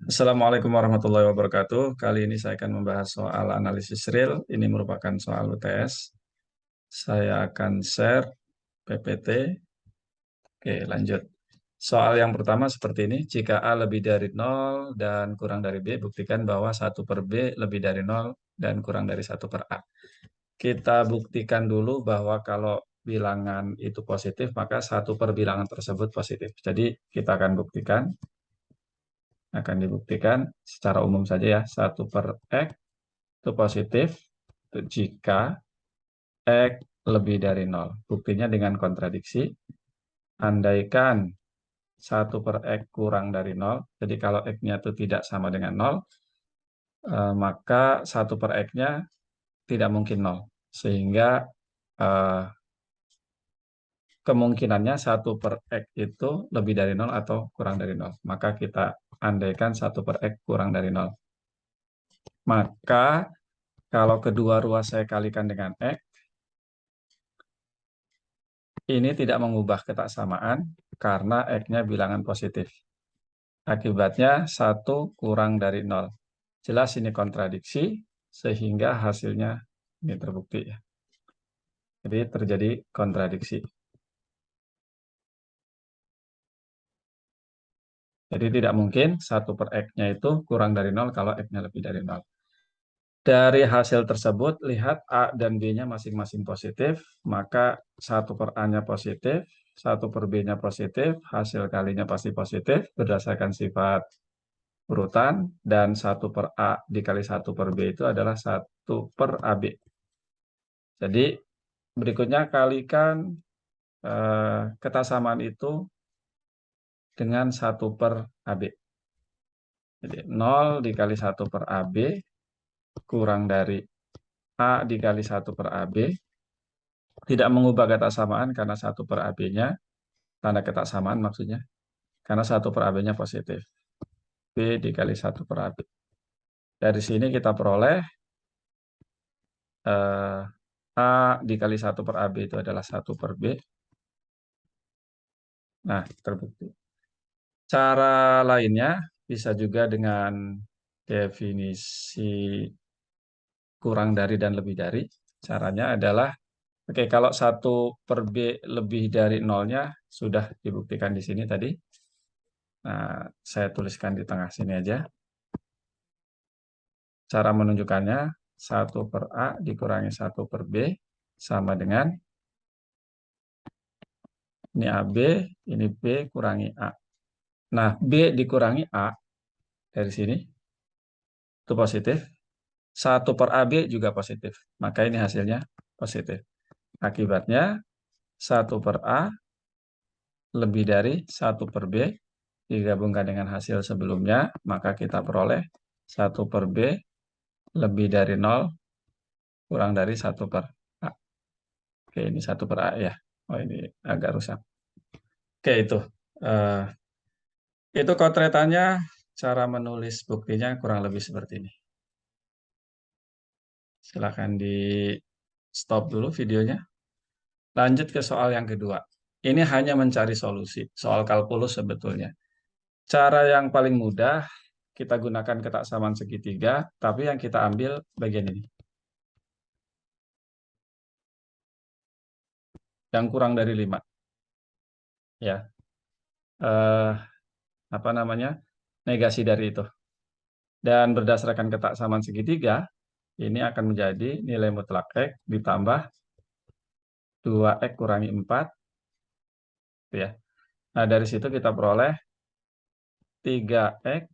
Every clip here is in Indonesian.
Assalamualaikum warahmatullahi wabarakatuh. Kali ini saya akan membahas soal analisis real. Ini merupakan soal UTS. Saya akan share PPT. Oke, lanjut. Soal yang pertama seperti ini. Jika A lebih dari 0 dan kurang dari B, buktikan bahwa 1/B lebih dari 0 dan kurang dari 1/A. Kita buktikan dulu bahwa kalau bilangan itu positif, maka 1/bilangan tersebut positif. Jadi kita akan buktikan. Akan dibuktikan secara umum saja ya, 1/X itu positif jika X lebih dari 0. Buktinya dengan kontradiksi. Andaikan 1/X kurang dari 0, jadi kalau X-nya itu tidak sama dengan 0, maka 1/X-nya tidak mungkin 0. Sehingga eh, kemungkinannya 1/X itu lebih dari 0 atau kurang dari 0. Maka kita andaikan 1/X kurang dari 0. Maka kalau kedua ruas saya kalikan dengan X, ini tidak mengubah ketaksamaan karena X-nya bilangan positif. Akibatnya 1 kurang dari 0. Jelas ini kontradiksi, sehingga hasilnya ini terbukti. Jadi terjadi kontradiksi. Jadi tidak mungkin 1/X-nya itu kurang dari 0 kalau X-nya lebih dari 0. Dari hasil tersebut, lihat A dan B-nya masing-masing positif, maka 1/A-nya positif, 1/B-nya positif, hasil kalinya pasti positif berdasarkan sifat urutan, dan 1/A dikali 1/B itu adalah 1/AB. Jadi berikutnya kalikan ketaksamaan itu dengan 1/AB. Jadi 0 dikali 1/AB kurang dari A dikali 1/AB. Tidak mengubah ketaksamaan karena 1/AB-nya, tanda ketaksamaan maksudnya, karena 1/AB-nya positif. B dikali 1/AB. Dari sini kita peroleh A dikali 1/AB itu adalah 1/B. Nah, terbukti. Cara lainnya bisa juga dengan definisi kurang dari dan lebih dari. Caranya adalah, oke, kalau 1/B lebih dari 0-nya sudah dibuktikan di sini tadi. Nah, saya tuliskan di tengah sini aja. Cara menunjukkannya, 1/A dikurangi 1/B sama dengan, ini AB, ini B kurangi A. Nah, B dikurangi A dari sini, itu positif. 1/AB juga positif. Maka ini hasilnya positif. Akibatnya, 1/A lebih dari 1/B digabungkan dengan hasil sebelumnya, maka kita peroleh 1/B lebih dari 0 kurang dari 1/A. Oke, ini 1/A ya. Oh, ini agak rusak. Oke, itu. Eh, itu kotretannya, cara menulis buktinya kurang lebih seperti ini. Silakan di stop dulu videonya. Lanjut ke soal yang kedua. Ini hanya mencari solusi, soal kalkulus sebetulnya. Cara yang paling mudah, kita gunakan ketaksamaan segitiga, tapi yang kita ambil bagian ini. Yang kurang dari 5. Ya. Eh, apa namanya? Negasi dari itu. Dan berdasarkan ketaksamaan segitiga, ini akan menjadi nilai mutlak X ditambah 2X kurangi 4. Ya. Nah, dari situ kita peroleh 3X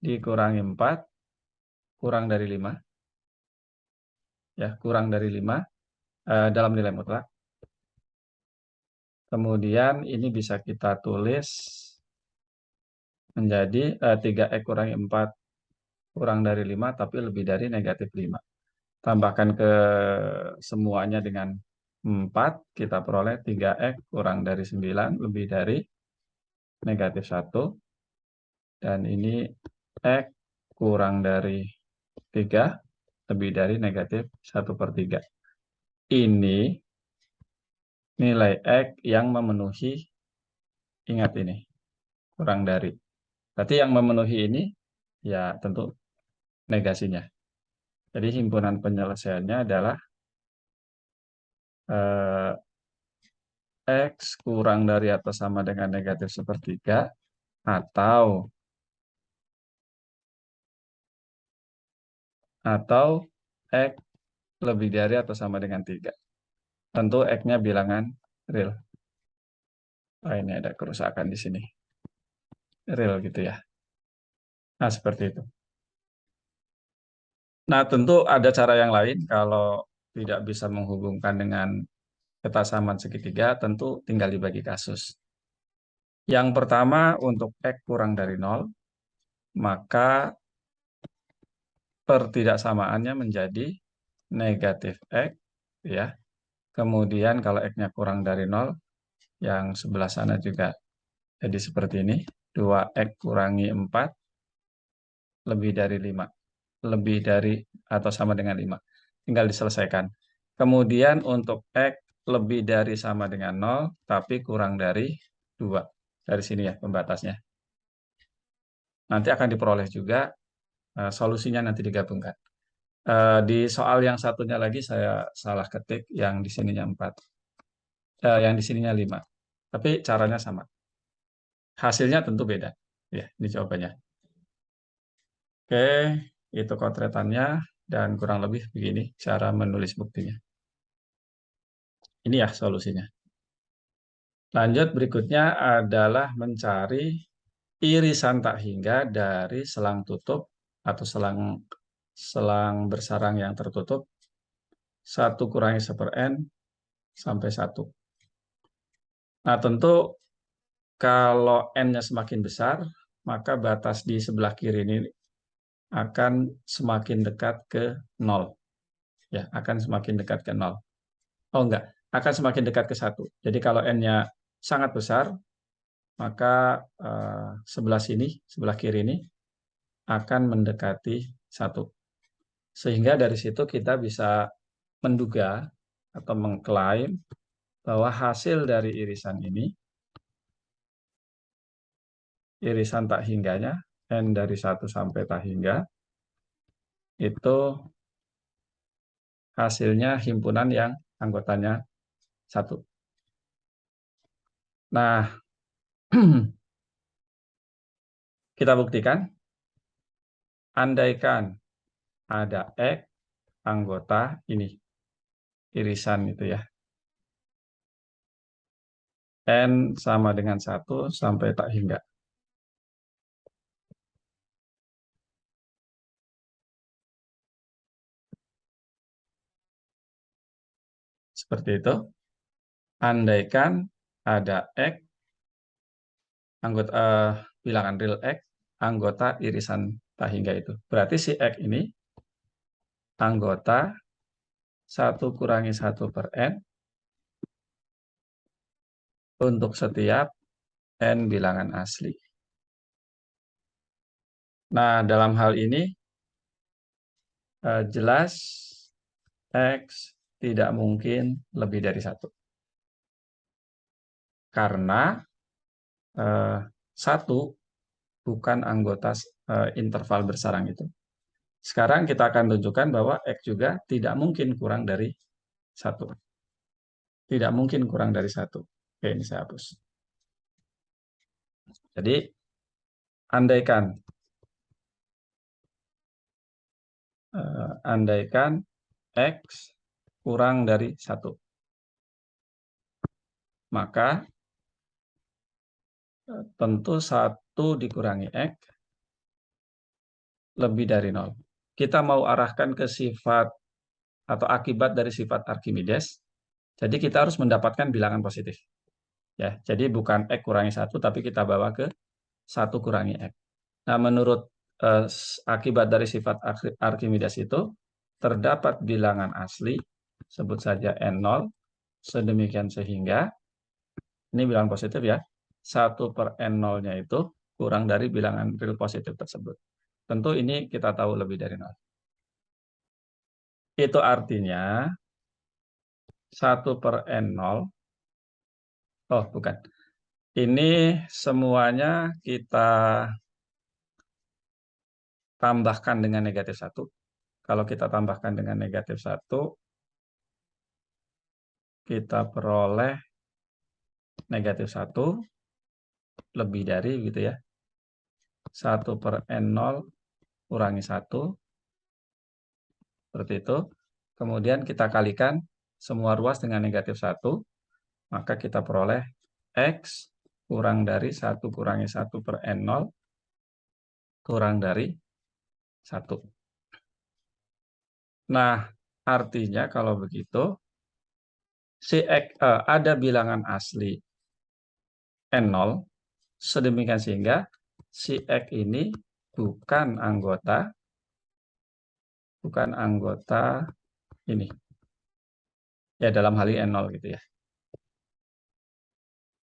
dikurangi 4 kurang dari 5. Ya, kurang dari 5 dalam nilai mutlak. Kemudian ini bisa kita tulis menjadi 3X kurangi 4 kurang dari 5, tapi lebih dari negatif 5. Tambahkan ke semuanya dengan 4, kita peroleh 3X kurang dari 9 lebih dari negatif 1. Dan ini X kurang dari 3 lebih dari negatif 1/3. Ini nilai X yang memenuhi, ingat ini, kurang dari. Berarti yang memenuhi ini ya tentu negasinya. Jadi himpunan penyelesaiannya adalah eh, X kurang dari atau sama dengan negatif sepertiga, atau X lebih dari atau sama dengan 3. Tentu X-nya bilangan real. Oh, ini ada kerusakan di sini. Real gitu ya. Nah, seperti itu. Nah, tentu ada cara yang lain kalau tidak bisa menghubungkan dengan ketasaman segitiga, tentu tinggal dibagi kasus. Yang pertama, untuk X kurang dari 0, maka pertidaksamaannya menjadi negatif X, ya. Kemudian kalau X-nya kurang dari 0, yang sebelah sana juga jadi seperti ini. 2X kurangi 4 lebih dari 5. Lebih dari atau sama dengan 5. Tinggal diselesaikan. Kemudian untuk X lebih dari sama dengan 0, tapi kurang dari 2. Dari sini ya pembatasnya. Nanti akan diperoleh juga solusinya nanti digabungkan. Di soal yang satunya lagi saya salah ketik, yang di sininya 4. Yang di sininya 5. Tapi caranya sama. Hasilnya tentu beda. Ya, ini jawabannya. Oke, itu kotretannya dan kurang lebih begini cara menulis buktinya. Ini ya solusinya. Lanjut, berikutnya adalah mencari irisan tak hingga dari selang tutup atau selang selang bersarang yang tertutup 1 kurangi 1/n sampai 1. Nah, tentu kalau n-nya semakin besar, maka batas di sebelah kiri ini akan semakin dekat ke 0. Ya, akan semakin dekat ke 0. Oh enggak, akan semakin dekat ke 1. Jadi kalau n-nya sangat besar, maka sebelah sini, sebelah kiri ini akan mendekati 1. Sehingga dari situ kita bisa menduga atau mengklaim bahwa hasil dari irisan ini, irisan tak hingganya, n dari 1 sampai tak hingga, itu hasilnya himpunan yang anggotanya 1. Nah, kita buktikan, andaikan ada X anggota ini, irisan itu ya, N sama dengan 1 sampai tak hingga. Seperti itu. Andaikan ada X, anggota bilangan real X, anggota irisan tak hingga itu. Berarti si X ini anggota 1 kurangi 1/n untuk setiap N bilangan asli. Nah, dalam hal ini jelas X tidak mungkin lebih dari 1. Karena 1 bukan anggota interval bersarang itu. Sekarang kita akan tunjukkan bahwa X juga tidak mungkin kurang dari 1. Tidak mungkin kurang dari 1. Oke, ini saya hapus. Jadi, andaikan X kurang dari 1. Maka tentu 1 dikurangi X lebih dari 0. Kita mau arahkan ke sifat atau akibat dari sifat Archimedes. Jadi kita harus mendapatkan bilangan positif. Ya, jadi bukan X kurangi 1, tapi kita bawa ke 1 kurangi X. Nah, menurut akibat dari sifat Archimedes itu, terdapat bilangan asli, sebut saja N0, sedemikian sehingga, ini bilangan positif ya, 1/N0-nya itu kurang dari bilangan real positif tersebut. Tentu ini kita tahu lebih dari 0. Itu artinya 1/N0, oh bukan, ini semuanya kita tambahkan dengan negatif 1. Kalau kita tambahkan dengan negatif 1, kita peroleh negatif 1 lebih dari gitu ya. 1/n0 kurangi 1. Seperti itu. Kemudian kita kalikan semua ruas dengan negatif 1. Maka kita peroleh X kurang dari 1 kurangi 1/n0 kurang dari 1. Nah, artinya kalau begitu, si X, ada bilangan asli N0, sedemikian sehingga si X ini bukan anggota ini. Ya, dalam hal ini N0 gitu ya.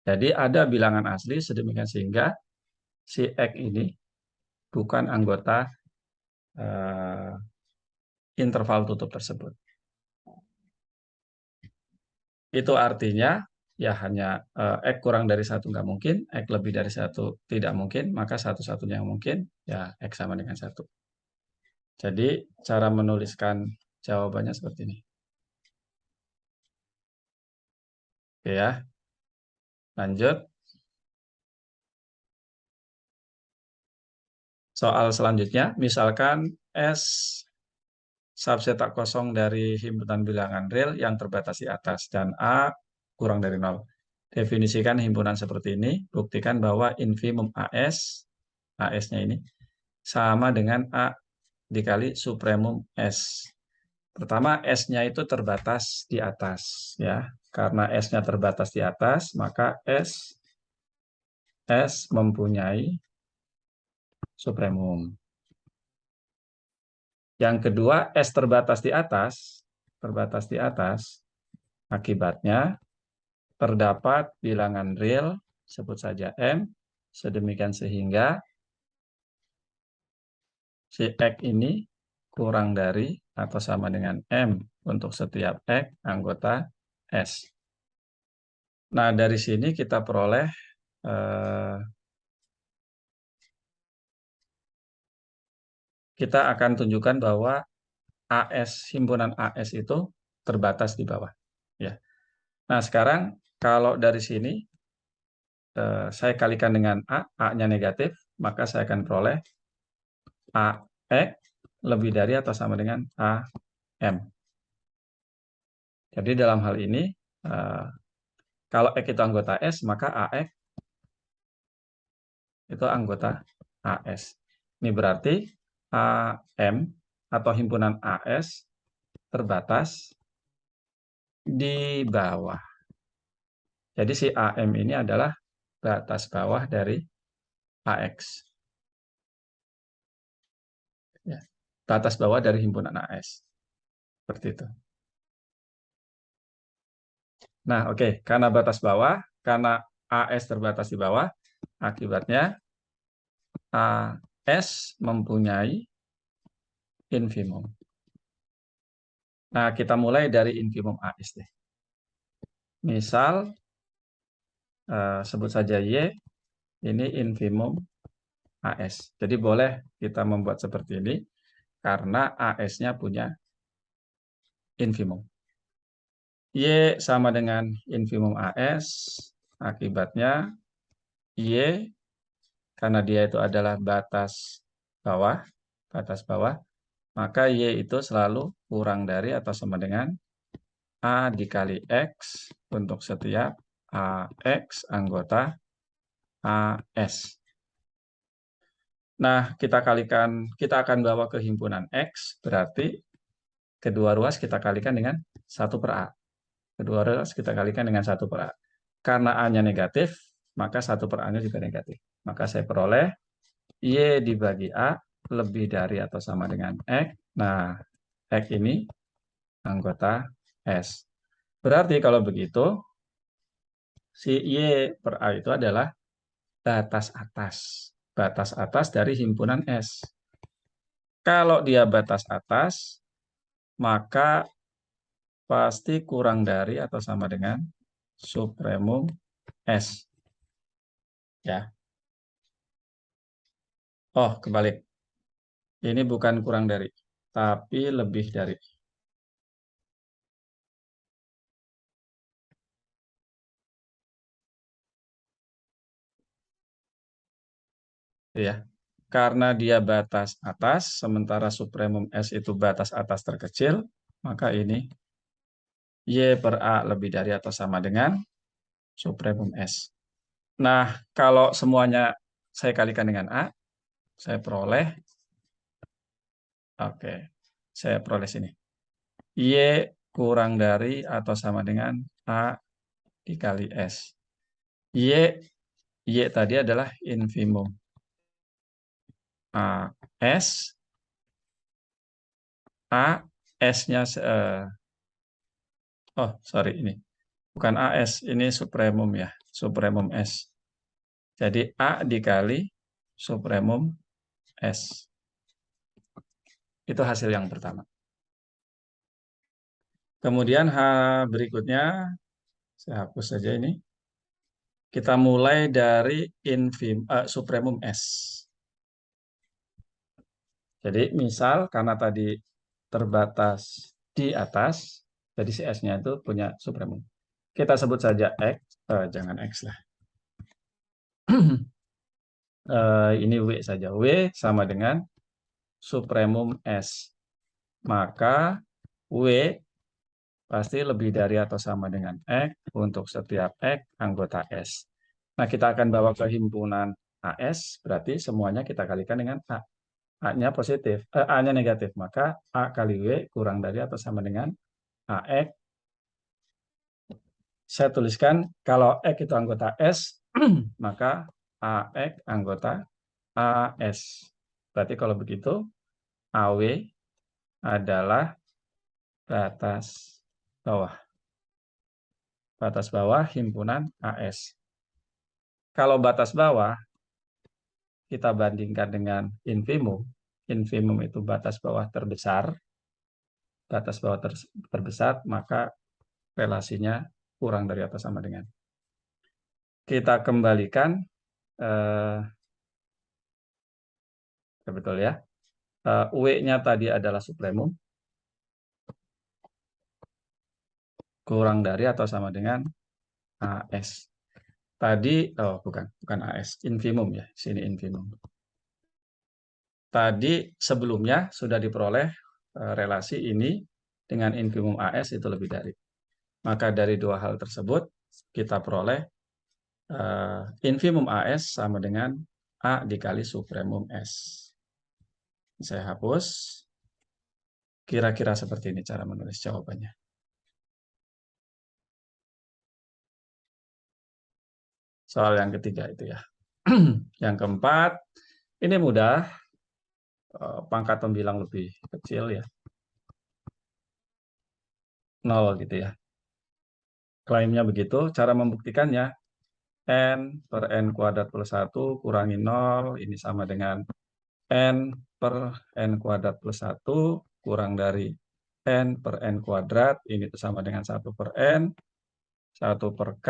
Jadi ada bilangan asli sedemikian sehingga si X ini bukan anggota interval tutup tersebut. Itu artinya ya hanya X kurang dari 1 nggak mungkin, X lebih dari 1 tidak mungkin, maka satu-satunya yang mungkin ya X sama dengan 1. Jadi cara menuliskan jawabannya seperti ini. Oke ya, lanjut. Soal selanjutnya, misalkan S subset tak kosong dari himpunan bilangan real yang terbatas di atas dan A kurang dari 0. Definisikan himpunan seperti ini, buktikan bahwa infimum AS-nya ini sama dengan A dikali supremum S. Pertama, S-nya itu terbatas di atas ya. Karena S-nya terbatas di atas, maka S mempunyai supremum. Yang kedua, S terbatas di atas, akibatnya terdapat bilangan real, sebut saja M, sedemikian sehingga si X ini kurang dari atau sama dengan M untuk setiap X anggota S. Nah, dari sini kita peroleh kita akan tunjukkan bahwa himpunan AS itu terbatas di bawah. Ya. Nah, sekarang kalau dari sini saya kalikan dengan A-nya negatif, maka saya akan peroleh AX lebih dari atau sama dengan AM. Jadi dalam hal ini, kalau X itu anggota S, maka AX itu anggota AS. Ini berarti AM atau himpunan AS terbatas di bawah. Jadi si AM ini adalah batas bawah dari AX. Ya. Batas bawah dari himpunan AS. Seperti itu. Nah, oke. Karena batas bawah, karena AS terbatas di bawah, akibatnya AS mempunyai infimum. Nah, kita mulai dari infimum AS deh. Misal, sebut saja Y, ini infimum AS. Jadi boleh kita membuat seperti ini, karena AS-nya punya infimum. Y sama dengan infimum AS, akibatnya Y, karena dia itu adalah batas bawah, maka Y itu selalu kurang dari atau sama dengan A dikali X untuk setiap AX anggota AS. Nah, kita akan bawa ke himpunan X, berarti kedua ruas kita kalikan dengan 1/A. Kedua ruas kita kalikan dengan 1/A. Karena A-nya negatif, maka 1/A-nya juga negatif. Maka saya peroleh Y dibagi A lebih dari atau sama dengan X. Nah, X ini anggota S. Berarti kalau begitu, si Y per A itu adalah batas atas. Batas atas dari himpunan S. Kalau dia batas atas, maka pasti kurang dari atau sama dengan supremum S. Ya. Oh, kebalik. Ini bukan kurang dari, tapi lebih dari. Ya, karena dia batas atas, sementara supremum S itu batas atas terkecil, maka ini Y per A lebih dari atau sama dengan supremum S. Nah, kalau semuanya saya kalikan dengan A, saya peroleh, oke, saya peroleh sini. Y kurang dari atau sama dengan A dikali S. Y tadi adalah infimum. A, S, A, S-nya, oh sorry ini, bukan AS, ini supremum ya, supremum S. Jadi A dikali supremum S. Itu hasil yang pertama. Kemudian berikutnya, saya hapus saja ini. Kita mulai dari supremum S. Jadi misal karena tadi terbatas di atas, jadi si S-nya itu punya supremum. Kita sebut saja X, jangan X lah. Ini W saja. W sama dengan supremum S. Maka W pasti lebih dari atau sama dengan X untuk setiap X anggota S. Nah, kita akan bawa ke himpunan AS, berarti semuanya kita kalikan dengan A. A-nya positif, A-nya negatif, maka A kali W kurang dari atau sama dengan AX. Saya tuliskan kalau X itu anggota S, maka AX anggota AS. Berarti kalau begitu, AW adalah batas bawah. Batas bawah himpunan AS. Kalau batas bawah, kita bandingkan dengan infimum. Infimum itu batas bawah terbesar. Batas bawah terbesar, maka relasinya kurang dari atau sama dengan. Kita kembalikan, betul ya, W-nya tadi adalah supremum, kurang dari atau sama dengan AS. Tadi, oh bukan AS, infimum ya, sini infimum. Tadi sebelumnya sudah diperoleh relasi ini dengan infimum AS itu lebih dari. Maka dari dua hal tersebut kita peroleh infimum AS sama dengan A dikali supremum S. Saya hapus. Kira-kira seperti ini cara menulis jawabannya. Soal yang ketiga itu ya. Yang keempat, ini mudah. Pangkat pembilang lebih kecil ya. 0 gitu ya. Klaimnya begitu. Cara membuktikannya, N per N kuadrat plus 1 kurangi 0. Ini sama dengan N per N kuadrat plus 1 kurang dari N per N kuadrat. Ini tuh sama dengan 1 per N. 1 per K.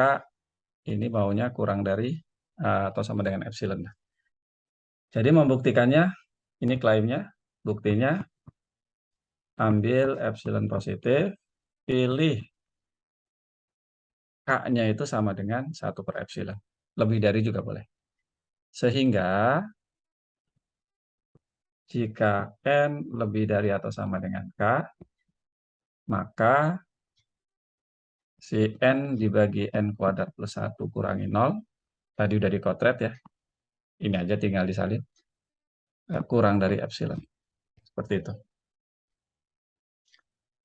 Ini maunya kurang dari atau sama dengan epsilon. Jadi membuktikannya, ini klaimnya, buktinya, ambil epsilon positif, pilih K-nya itu sama dengan 1 per epsilon. Lebih dari juga boleh. Sehingga, jika N lebih dari atau sama dengan K, maka si N dibagi N kuadrat plus 1 kurangi 0, tadi udah dikotret ya, ini aja tinggal disalin, kurang dari epsilon. Seperti itu.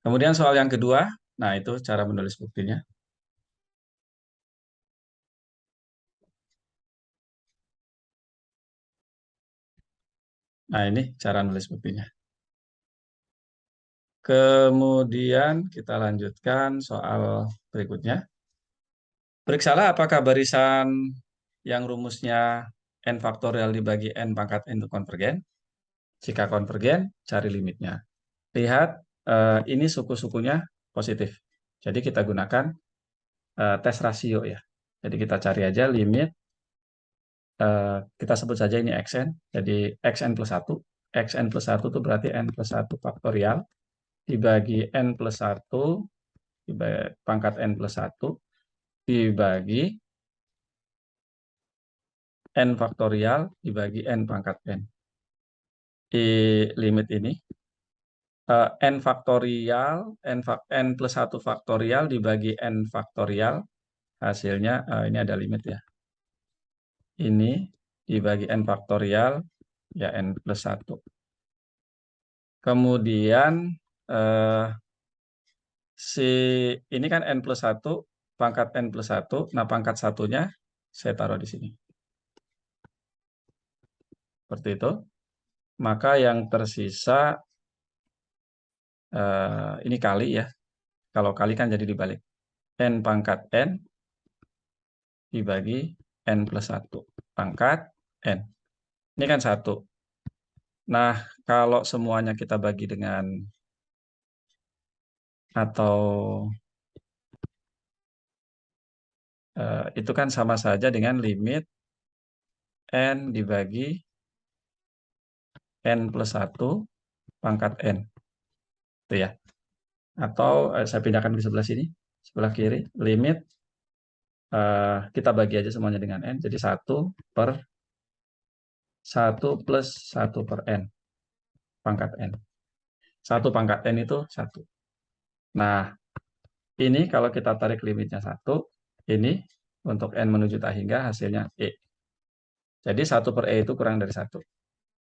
Kemudian soal yang kedua, nah itu cara menulis buktinya. Nah ini cara nulis buktinya. Kemudian kita lanjutkan soal berikutnya. Periksalah apakah barisan yang rumusnya n faktorial dibagi n pangkat n itu konvergen. Jika konvergen, cari limitnya. Lihat, ini suku-sukunya positif. Jadi kita gunakan tes rasio ya. Jadi kita cari aja limit, kita sebut saja ini xn, jadi xn plus 1. Xn plus 1 itu berarti N plus 1 faktorial dibagi N plus 1 dibagi pangkat N plus 1 dibagi N faktorial dibagi N pangkat N. Di limit ini, N faktorial, N plus 1 faktorial dibagi N faktorial, hasilnya ini ada limit ya. Ini dibagi N faktorial, ya N plus 1. Kemudian, si ini kan N plus 1, pangkat N plus 1, nah pangkat satunya saya taruh di sini. Seperti itu. Maka yang tersisa, ini kali ya. Kalau kali kan jadi dibalik. N pangkat N dibagi N plus 1. Pangkat N. Ini kan 1. Nah, kalau semuanya kita bagi dengan atau itu kan sama saja dengan limit N dibagi N plus 1 pangkat N. Itu ya. Atau saya pindahkan ke sebelah sini, sebelah kiri. Limit, kita bagi aja semuanya dengan N. Jadi 1 per 1 plus 1 per N. Pangkat N. 1 pangkat N itu 1. Nah, ini kalau kita tarik limitnya 1, ini untuk N menuju tak hingga hasilnya E. Jadi 1 per E itu kurang dari 1.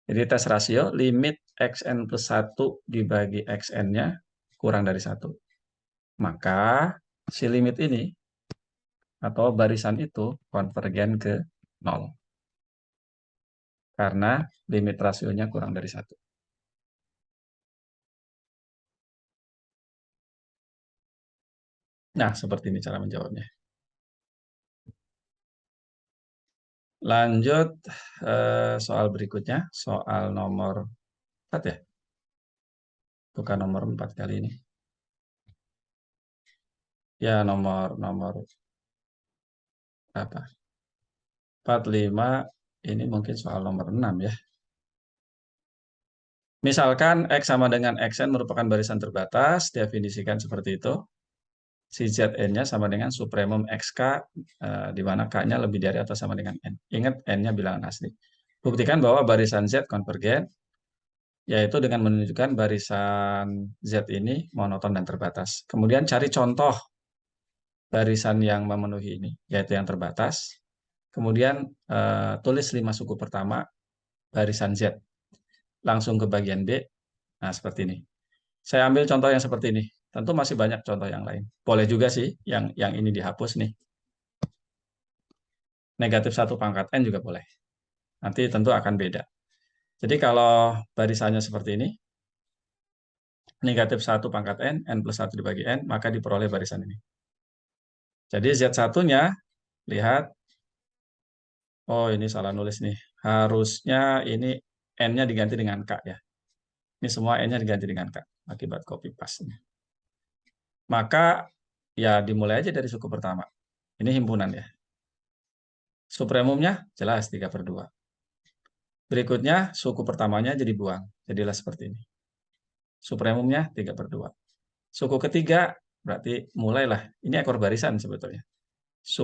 Jadi tes rasio limit Xn plus 1 dibagi Xn-nya kurang dari 1. Maka si limit ini atau barisan itu konvergen ke 0. Karena limit rasionya kurang dari 1. Nah, seperti ini cara menjawabnya. Lanjut soal berikutnya, soal nomor 4 ya. Bukan nomor 4 kali ini. Ya, nomor apa? 45, ini mungkin soal nomor 6 ya. Misalkan X sama dengan Xn merupakan barisan terbatas, definisikan seperti itu. Si Zn-nya sama dengan supremum XK, di mana K-nya lebih dari atau sama dengan N. Ingat, N-nya bilangan asli. Buktikan bahwa barisan Z konvergen, yaitu dengan menunjukkan barisan Z ini monoton dan terbatas. Kemudian cari contoh barisan yang memenuhi ini, yaitu yang terbatas. Kemudian tulis 5 suku pertama barisan Z. Langsung ke bagian B. Nah, seperti ini. Saya ambil contoh yang seperti ini. Tentu masih banyak contoh yang lain. Boleh juga sih yang ini dihapus nih. Negatif 1 pangkat N juga boleh. Nanti tentu akan beda. Jadi kalau barisannya seperti ini, negatif 1 pangkat N, N plus 1 dibagi N, maka diperoleh barisan ini. Jadi Z1-nya, lihat, oh ini salah nulis nih. Harusnya ini N-nya diganti dengan K ya. Ini semua N-nya diganti dengan K, akibat copy paste. Maka ya dimulai aja dari suku pertama. Ini himpunan ya. Supremumnya jelas 3/2. Berikutnya suku pertamanya jadi buang. Jadilah seperti ini. Supremumnya 3/2. Suku ketiga berarti mulailah. Ini ekor barisan sebetulnya.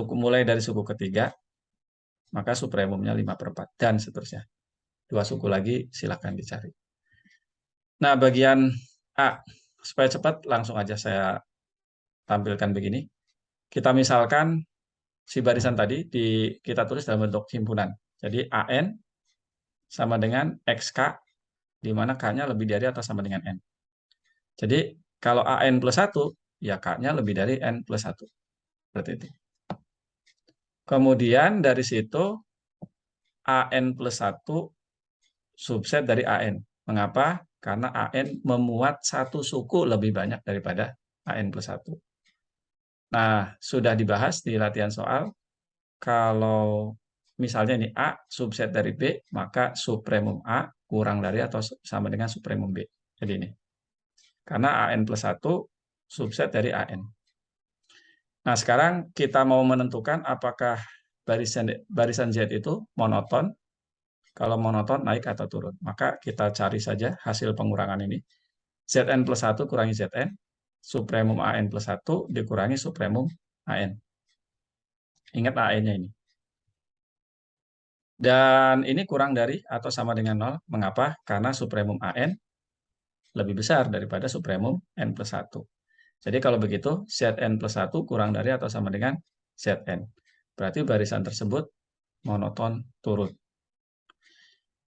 Mulai dari suku ketiga, maka supremumnya 5/4 dan seterusnya. 2 suku lagi silakan dicari. Nah, bagian A, supaya cepat langsung aja saya tampilkan begini. Kita misalkan si barisan tadi kita tulis dalam bentuk himpunan. Jadi AN sama dengan XK, di mana K-nya lebih dari atau sama dengan N. Jadi kalau AN plus 1, ya K-nya lebih dari N plus 1. Seperti itu. Kemudian dari situ AN plus 1 subset dari AN. Mengapa? Karena AN memuat satu suku lebih banyak daripada AN plus 1. Nah, sudah dibahas di latihan soal, kalau misalnya ini A subset dari B, maka supremum A kurang dari atau sama dengan supremum B. Jadi ini. Karena AN plus 1 subset dari AN. Nah, sekarang kita mau menentukan apakah barisan Z itu monoton. Kalau monoton naik atau turun. Maka kita cari saja hasil pengurangan ini. Zn plus 1 kurangi Zn, supremum An plus 1 dikurangi supremum An. Ingat An-nya ini. Dan ini kurang dari atau sama dengan 0. Mengapa? Karena supremum An lebih besar daripada supremum N plus 1. Jadi kalau begitu, Zn plus 1 kurang dari atau sama dengan Zn. Berarti barisan tersebut monoton turun.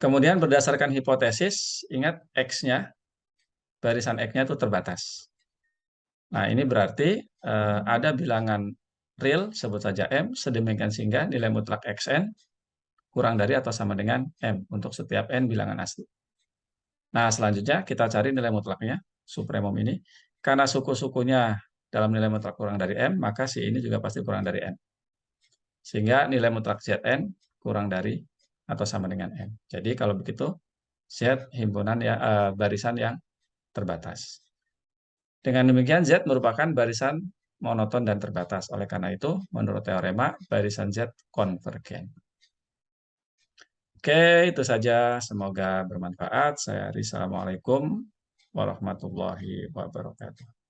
Kemudian berdasarkan hipotesis, ingat X-nya, barisan X-nya itu terbatas. Nah, ini berarti ada bilangan real, sebut saja M, sedemikian sehingga nilai mutlak Xn kurang dari atau sama dengan M untuk setiap N bilangan asli. Nah, selanjutnya kita cari nilai mutlaknya, supremum ini. Karena suku-sukunya dalam nilai mutlak kurang dari M, maka si ini juga pasti kurang dari M. Sehingga nilai mutlak Zn kurang dari atau sama dengan M. Jadi kalau begitu, Z himpunan ya, barisan yang terbatas. Dengan demikian, Z merupakan barisan monoton dan terbatas. Oleh karena itu, menurut teorema, barisan Z konvergen. Oke, itu saja. Semoga bermanfaat. Saya Rizal. Assalamualaikum warahmatullahi wabarakatuh.